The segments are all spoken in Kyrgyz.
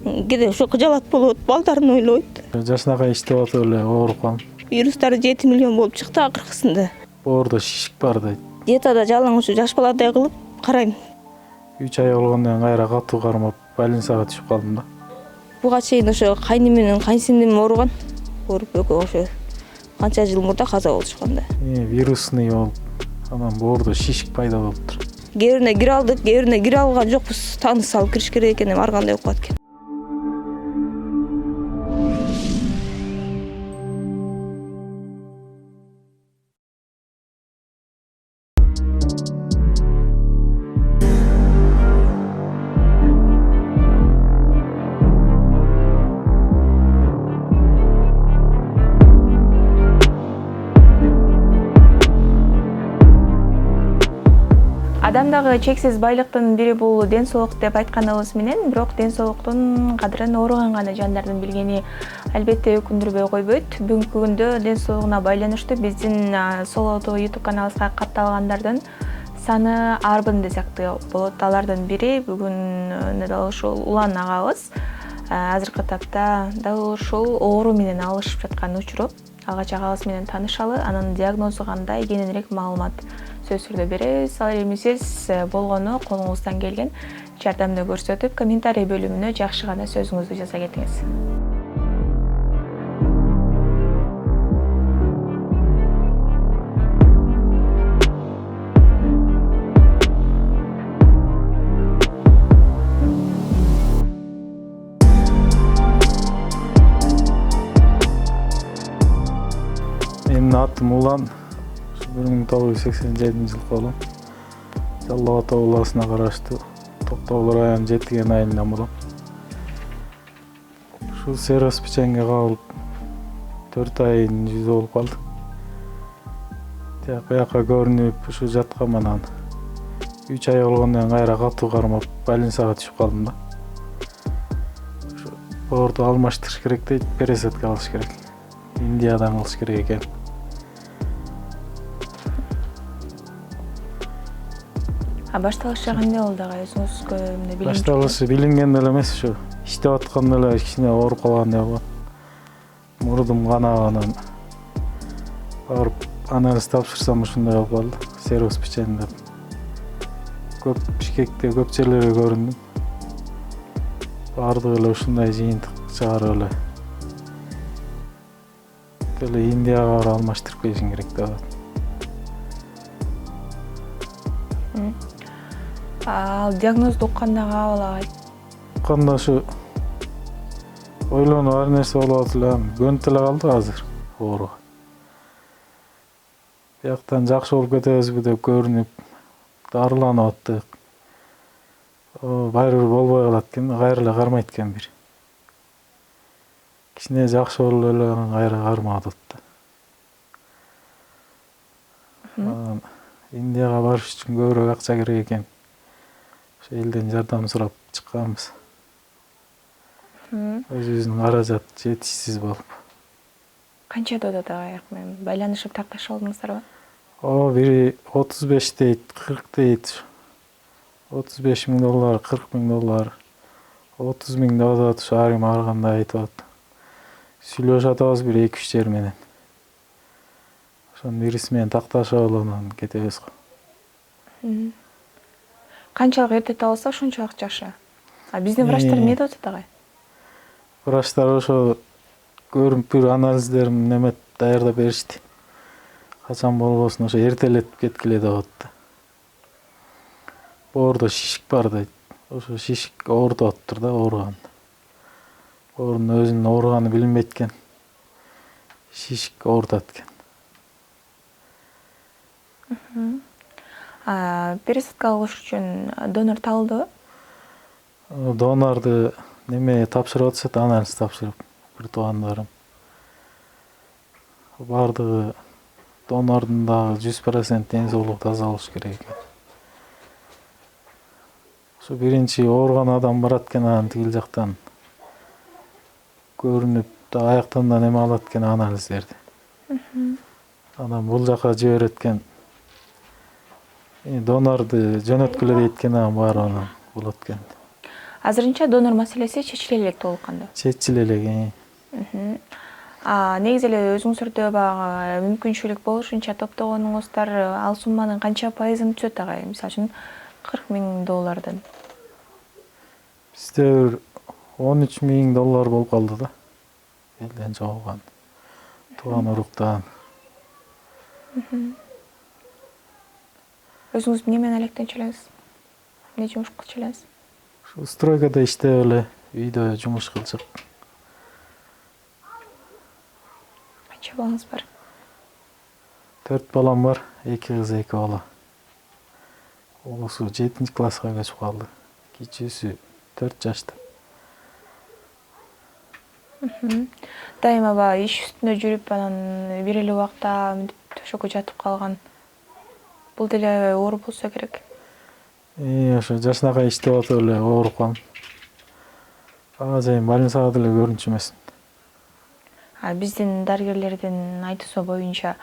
Кээде ошо кыжалат болот, балдарын ойлойт. Жашынакай иштеп атып эле ооруп калдым. Вирустары 7 миллион болуп чыкты акыркысында. Боордо шишик бар дейт. Диетада жалаң ушу жаш баладай кылып карайм. 3 ай болгондон кийин кайра катуу кармап больницага түшүп калдым да. Буга чейин ошо кайным менен кайнсиңдим ооруган. Ооруп экөө ошо канча жыл мурда каза болушкан да. Вирусный болуп, анан боордо шишик пайда болуптур. Кээ бирине кире алдык, кээ бирине кире алган жокпуз. Тааныш салып кириш керек экен, ар кандай болуп калат экен. Адамдагы чексиз байлыктын бири бул ден соолук деп айтканыбыз менен, бирок ден соолуктун кадырын ооруган гана жандардын билгени албетте өкүндүрбөй койбойт. Бүгүнкү күндө ден соолугуна байланыштуу биздин Солото YouTube каналыбызга катталгандардын саны арбын десек болот. Алардын бири бүгүн дал ушул Улан агабыз азыркы тапта дал ушул оору менен алышып жаткан учуру. Алгач агабыз менен таанышалы, анын диагнозу кандай, кененирээк маалымат сөз түрдө беребиз. Ал эми сиз болгону колуңуздан келген жардамды көрсөтүп, комментарий бөлүмүнө жакшы гана сөзүңүздү жаза кетиңиз. Менин атым Улан. 1987 жылкы болом. Жалал Ата областына караштуу Токтогул району Жетиген айылынан болом. Ушул сервис печенге кабылып 4 айын жүзү болуп калды. Бияка көрүнүп ушу жаткам, анан 3 ай болгондон кийин кайра катуу кармап больницага түшүп калдым да. Ушу боорду алмаштырыш керек дейт, пересадка кылыш керек. Индиядан кылыш керек экен. Башталышы кандай болду агай? Өзүңүзгө эмне билиңиз? Башталышы билинген эле эмес, ушу иштеп атканда эле кичине ооруп калгандай болгон. Мурдум канаганан барып анализ тапшырсам ушундай болуп калды. Сервис печень деп. Көп Бишкекте көп жерлерге көрүндүм. Бардыгы эле ушундай жыйынтык чыгарып эле. Деле Индияга барып алмаштырып келишиң керек деп атат. Ал диагнозду укканда кабыл агай? Укканда ушу ойлонуп ар нерсе болуп атып эле, көнүп эле калды азыр ооруга. Бияктан жакшы болуп кетебизби деп көрүнүп, дарыланып аттык. Баары бир болбой калат экен, кайра эле кармайт экен бир. Кичине жакшы болуп эле анан кайра кармап атат да. Индияга барыш үчүн көбүрөөк акча керек экен. Ошо элден жардам сурап чыкканбыз. Өзүбүздүн каражат жетишсиз болуп. Канча додот агай? Байланышып такташып алдыңыздарбы? Бири 35 дейт, 40 дейт. 35 000 доллар, 40 000 доллар, 30 000 деп атат, ушу ар ким ар кандай айтып атат. Сүйлөшүп атабыз бир 2-3 жер менен. Ошонун бириси менен такташып алып анан кетебиз го. Канчалык эрте табылса ошончолук жакшы. Биздин врачтар эмне деп атат агай? Врачтар ошо көрүнүп бир анализдерин немет даярдап беришти. Качан болбосун ошо эртелетип кеткиле деп атты. Боордо шишик бар дейт. Ошо шишик оорутуп атыптыр да, ооруган. Боордун өзүнүн ооруганы билинбейт экен. Шишик оорутат экен. Пересадка кылыш үчүн донор табылдыбы? Донорду тапшырып атышат, анализ тапшырып, бир туугандарым. Бардыгы донордун дагы 100% ден соолугу таза болуш керек экен. Ошо биринчи ооруган адам барат экен, анан тигил жактан көрүнүп, аяктан да неме алат экен анализдерди. Анан бул жака жиберет экен. Донорду жөнөткүлө дейт экен, анан баарыбынан болот экен. Азырынча донор маселеси чечиле элек толук кандуу. чечиле элек. Негизи эле өзүңүзөрдө баягы мүмкүнчүлүк болушунча топтогонуңуздар ал сумманын канча пайызын түзөт агай? Мисалы үчүн $40,000. Бизде бир $13,000 болуп калды да. Элден чогулган. Тууган уруктан. Өзүңүз эмне менен алектенчү элеңиз? Эмне жумуш кылчу элеңиз? Ушу стройкада иштеп эле үйдө жумуш кылчык. Канча балаңыз бар? 4 балам бар, 2 кыз, 2 бала. Улусу 7-класска көчүп калды. Кичүүсү 4 жашта. Дайыма баягы иш үстүндө жүрүп, анан бир эле убакта төшөккө жатып калган. Бул деле оор болсо керек. Ошо жашынакай иштеп атып эле ооруп калдым. Ага чейин больницага деле көрүнчү эмесмин. Биздин дарыгерлердин айтуусу боюнча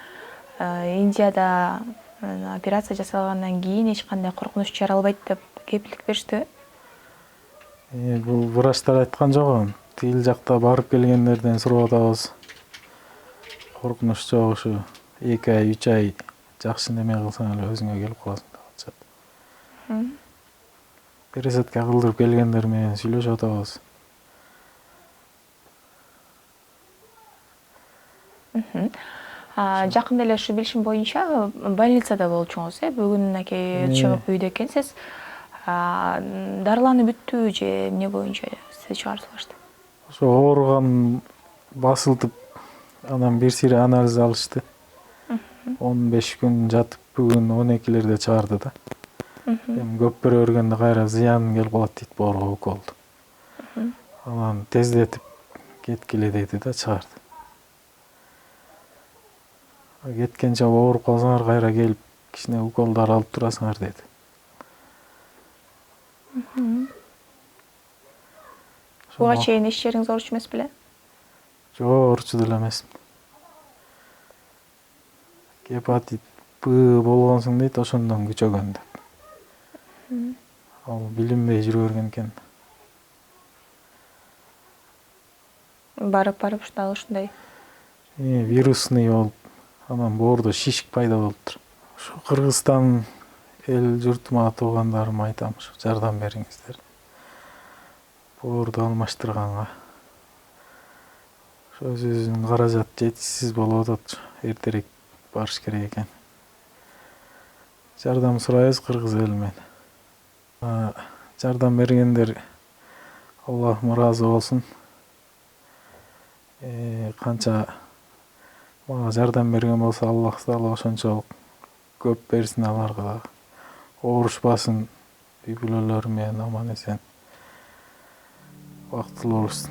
Индияда операция жасалгандан кийин эч кандай коркунуч жаралбайт деп кепилдик бериштиби? Бул врачтар айткан жок. Тигил жакта барып келгендерден сурап атабыз. Коркунуч жок, ушу 2 ай, 3 ай жакшы неме кылсаң эле өзүңө келип каласың деп атышат. Пересадка кылдырып келгендер менен сүйлөшүп атабыз. Жакында эле ушу билишим боюнча больницада болчуңуз, бүгүн аке чыгып үйдө экенсиз. Дарыланып бүттүбү же эмне боюнча сизди чыгарып салышты? Ошо ооруган басылтып, анан бир сире анализ алышты. 15 күн жатып, бүгүн 12-лерде чыгарды да. Эми көп бере бергенде кайра зыян келип калат дейт бооруга уколду. Анан тездетип кеткиле деди да чыгарды. Кеткенче ооруп калсаңар кайра келип кичине уколдар алып турасыңар деди. Буга чейин иш жериңиз ооручу эмес беле? Жок, ооручу деле эмесмин. Гепатит Б болгонсуң дейт, ошондон күчөгөн деп. Ал билинбей жүрө берген экен. Барып дал ушундай. Вирусный болуп, анан боордо шишик пайда болуптур. Ушу Кыргызстан эл журтума, туугандарыма айтам, ушу жардам бериңиздер. Боорду алмаштырганга. Ошо өзүбүздүн каражат жетишсиз болуп атат. Эртерээк барыш керек экен. Жардам сурайбыз кыргыз элинен. Жардам бергендер Аллахым ыраазы болсун. Канча мага жардам берген болсо, Аллах дагы ошончолук көп берсин аларга да. Оорушпасын, үй бүлөлөрү менен аман эсен бактылуу болушсун.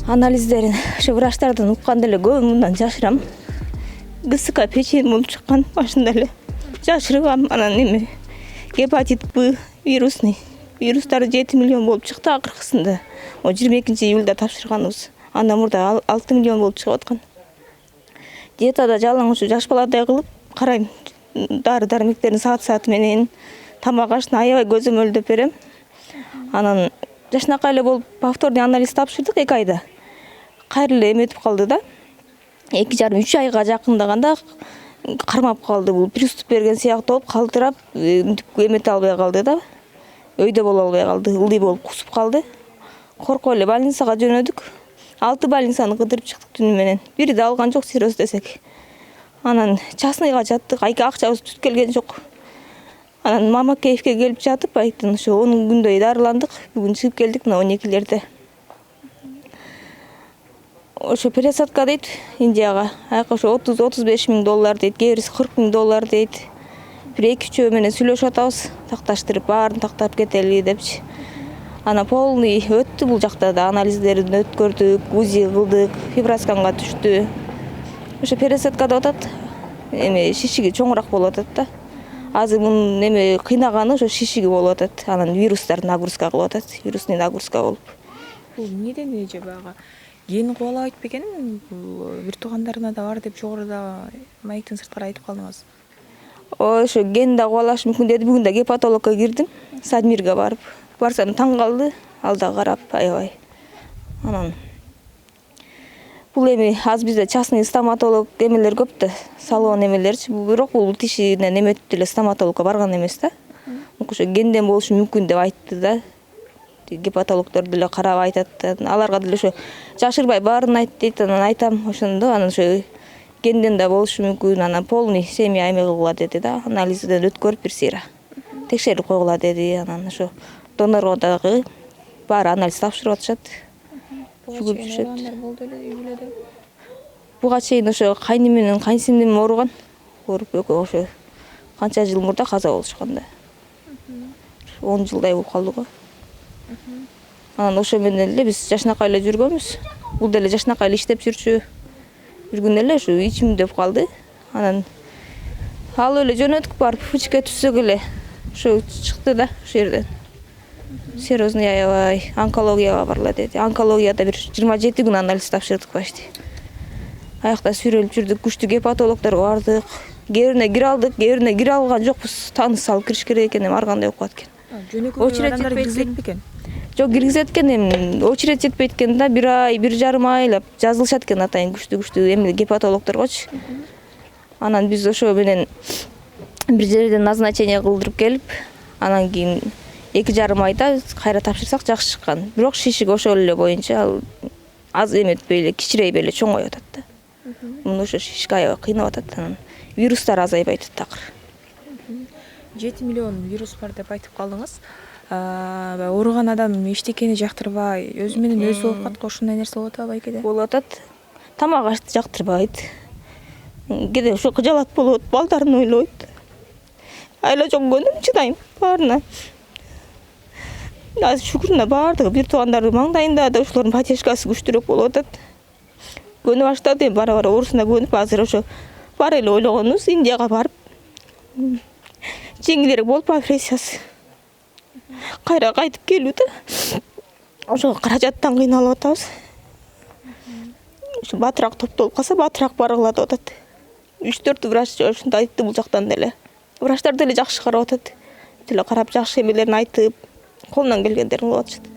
Анализдерин ушу врачтардан укканда эле көбүн мындан жашырам. ГСК печень болуп чыккан, башында эле жашыргам. Анан эми гепатит Б вирусный. Вирустары 7 миллион болуп чыкты акыркысында. 22-июлда тапшырганбыз. Андан мурда 6 миллион болуп чыгып аткан. Диетада жалаң ушу жаш баладай кылып карайм. Дары-дармектерин саат менен, тамак ашын аябай көзөмөлдөп берем. Анан жашынакай эле болуп повторный анализ тапшырдык 2 айда. Кайра эле эметип калды да. 2,5-3 айга жакындаганда кармап калды. Бул приступ берген сыяктуу болуп калтырап, эмете албай калды да. Өйдө боло албай калды. Ылдый болуп кусуп калды. Коркуп эле больницага жөнөдүк. 6 больницаны кыдырып чыктык түнү менен. Бири да алган жок сироз десек. Анан частныйга жаттык. Акчабыз түт келген жок. Анан Мамакеевке келип жатып, айттым, ошо 10 күндөй дарыландык. Бүгүн чыгып келдик мына 12-лерде. Ошо пересадка дейт Индияга. Аяка ошо $30-35 миң дейт, кээбирisi $40 миң дейт. Бир 2-3 менен сүйлөшүп атабыз, такташтырып баарын тактап кетели депчи. Ана полный өттү бул жакта да, анализдерин өткөрдүк, УЗИ кылдык, фибросканга түштү. Ошо пересадкада атат. Эми шишиги чоңураак болуп атат да. Азыр мунун эме кыйнаганы ошо шишиги болуп атат. Анан вирустар нагрузка кылып атат, вирусный нагрузка болуп. Бул эмнеден же баягы Ген кубалабайт бекен? Бул бир туугандарына да бар деп жогоруда маектин сырткары айтып калдыңыз. Ошо ген да кубалаш мүмкүн деди. Бүгүн да гепатологко кирдим. Садмирге барып. Барсам таң калды. Ал да карап, аябай. Анан бул эми азыр бизде частный стоматолог эмелер көп да, салон эмелерчи. Бирок бул тишинен эметип эле стоматологко барган эмес да. Ошо генден болушу мүмкүн деп айтты да. Гепатологдор деле карап айтат. Аларга деле ошо жашырбай баарын айт дейт. Анан айтам ошондо. Анан ошо генден да болушу мүмкүн. Анан полный семья эме кылгыла деди да. Анализден өткөрүп бир сыйра текшерип койгула деди. Анан ошо донорго дагы баары анализ тапшырып атышат. Жүгүп жүрүшөт. Болду эле үй бүлөдө. Буга чейин ошо кайным менен кайнсиңдим ооруган. Ооруп экөө ошо канча жыл мурда каза болушкан да. 10 жылдай болуп калды го. Анан ошо менен эле биз жашнакай эле жүргөнбүз. Бул деле жашнакай эле иштеп жүргөн эле ошо ичим деп калды. Анан алып эле жөнөттүк барып ФЧК түзсөк эле ошо чыкты да ошо жерден. Серьезный аябай онкологияга барла деди. Онкологияда бир 27 күн анализ тапшырдык почти. Аякта сүрөлүп жүрдүк, күчтүү гепатологдорго бардык. Кээ бирине кире алдык, кээ бирине кире алган жокпуз. Таныс алып кириш керек экен, эми ар кандай болуп калат экен. Жөнөкөй адамдар киргизет бекен? Жок, киргизет экен, эми очередь жетпейт экен да, 1 ай, 1,5 айлап жазылышат экен атайын күчтүү эми гепатологдоргочу. Анан биз ошо менен бир жерден назначение кылдырып келип, анан кийин 2,5 айда кайра тапшырсак жакшы чыккан. Бирок шишик ошол эле боюнча ал аз эметпей эле, кичирейбей эле чоңоюп атат да. Муну ошо шишик аябай кыйнап атат. Анан вирустар азайбай атат такыр. 7 миллион вирус бар деп айтып калдыңыз. Ооруган адам эчтекени жактырбай, өзү менен өзү болуп каткан ушундай нерсе болот атабы байкеде? Болуп атат. Тамак ашты жактырбайт. Кээде ошо кыжалат болот, балдарын ойлойт. Айла жөнгөнүм чыдайм баарына. Азыр шүгүрүнө баардыгы бир туугандардын маңдайында да ошолордун поддержкасы күчтүүрөөк болуп атат. Көнү баштады, эми бара-бара оорусуна көнүп, азыр ошо бар эле ойлогонубуз Индияга барып жеңилирээк болуп операциясы. Кайра кайтып келүү да. Ошого каражаттан кыйналып атабыз. Ошо батыраак топтолуп калса, батыраак баргыла деп атат. 3-4 врач ошондо айтты бул жактан деле. Врачтар деле жакшы карап атат. Деле карап жакшы эмелерин айтып, колунан келгендерин кылып атышат.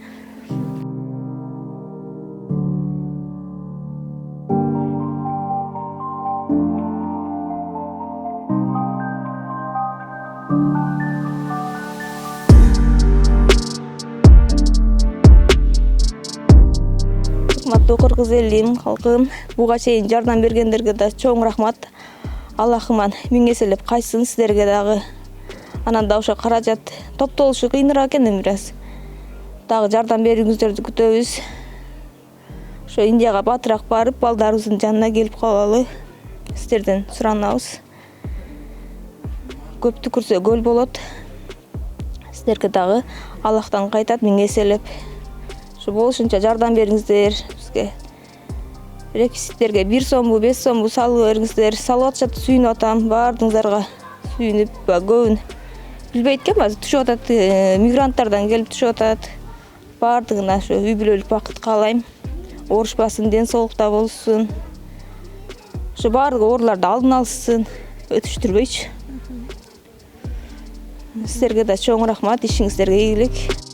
Урматтуу кыргыз элим, калкым, буга чейин жардам бергендерге да чоң рахмат. Аллахыман миң эселеп кайтсын сиздерге дагы. Анан да ошо каражат топтолушу кыйыныраак экен бир аз. Дагы жардам берүүңүздөрдү күтөбүз. Ошо Индияга батыраак барып, балдарыбыздын жанына келип калалы сиздерден суранабыз. Көптү көрсө көл болот. Сиздерге дагы Аллахтан кайтат миң эселеп. Ошо болушунча жардам бериңиздер бизге. Реквизиттерге 1 сомбу, 5 сомбу салып бериңиздер. Салып атышат, сүйүнүп атам баардыгыңыздарга. Сүйүнүп, көбүн билбейт экен, азыр түшүп атат, мигранттардан келип түшүп атат. Баардыгына ошо үй бүлөлүк бакыт каалайм. Оорушпасын, ден соолукта болсун. Ошо баардык ооруларды алдын алышсын, өтүштүрбөйчү. Сиздерге да чоң рахмат, ишиңиздерге ийгилик.